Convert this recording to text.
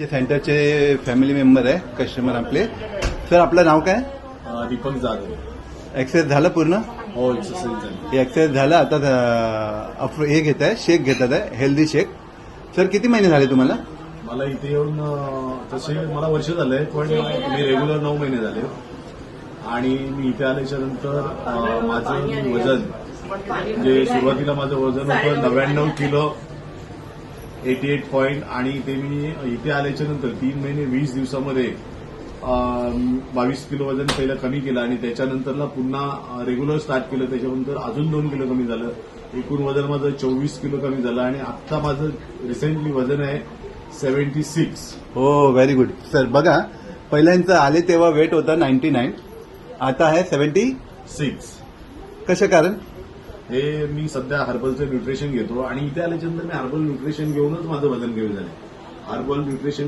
जे सेंटरचे family member आहे कस्टमर आपले. सर आपलं नाव काय? दीपक जाधव. एक्सरसाइज झालं पूर्ण? हो, एक्सरसाइज झाली. एक्सरसाइज झालं. आता हे घेत आहे, शेक घेतात आहे, हेल्दी शेक. सर किती महिने झाले तुम्हाला? मला इथे येऊन तसे मला वर्ष झालंय, पण मी रेग्युलर 9 महिने झाले. आणि मी इथे आल्याच्या नंतर माझं वजन जे सुरुवातीला माझं वजन होतं 99 किलो 88 पॉईंट, आणि ते मी इथे आल्याच्या नंतर 3 महिने 20 दिवसामध्ये 22 किलो वजन पहिलं कमी केलं, आणि त्याच्यानंतरला पुन्हा रेग्युलर स्टार्ट केलं. त्याच्यानंतर अजून 2 किलो कमी झालं. एकूण वजन माझं 24 किलो कमी झालं, आणि आता माझं रिसेंटली वजन आहे 76. हो, व्हेरी गुड. सर बघा, पहिल्यांचं आले तेव्हा वेट होता 99, आता आहे 76. कशा कारण? हे मी सध्या हर्बलचं न्यूट्रिशन घेतो, आणि इथे आल्याच्यानंतर मी हर्बल न्यूट्रिशन घेऊनच माझं वजन कमी झालं. Herbal nutrition